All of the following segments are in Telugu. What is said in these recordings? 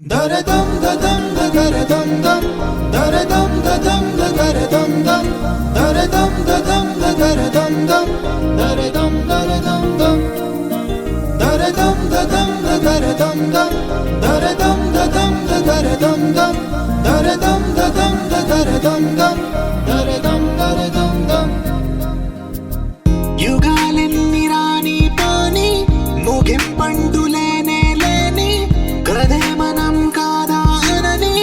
దరదం దదం దరదం దం దరదం దదం దరదం దం దరదం దదం దరదం దం దరదం దరదం దం దరదం దదం దరదం దం దరదం దదం దరదం దం దరదం దదం దరదం దం దరదం దరదం దం యుగాలెన్ని రాని పాని ముగింపండు లేనే లేని కదే మనం కాదా అనని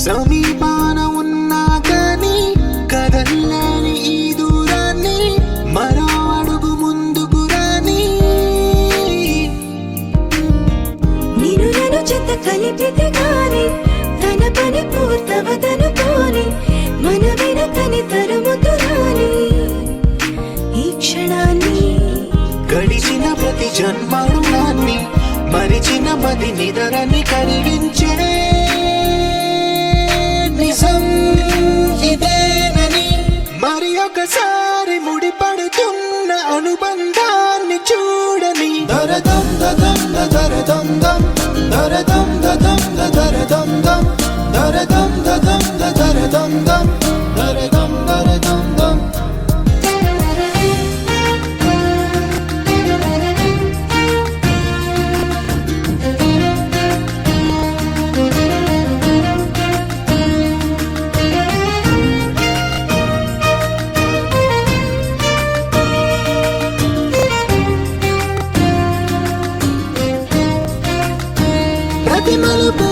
సమీపాన ఉన్నా కానీ కదల్లేని ఈ దూరాన్ని మరో అడుగు ముందుకు రాని నిన్ను నన్ను చెత్త కలిపితే గాని తన పని పూర్తవదనుకోని మన వెనకని తరుముతురాని ఈ క్షణాన్ని గడిచిన ప్రతి జన్మరుణాన్ని మరిచిన మది నిదరని కరిగించే నిజం ఇదేనని మరి ఒకసారి ముడిపడుతున్న అనుబంధాన్ని చూడని దరదం దదం దరదం దం దరదం దదం దరదం దం దరదం దదం దరదం దం దరదం దరదం దం ప్రతి మలుపు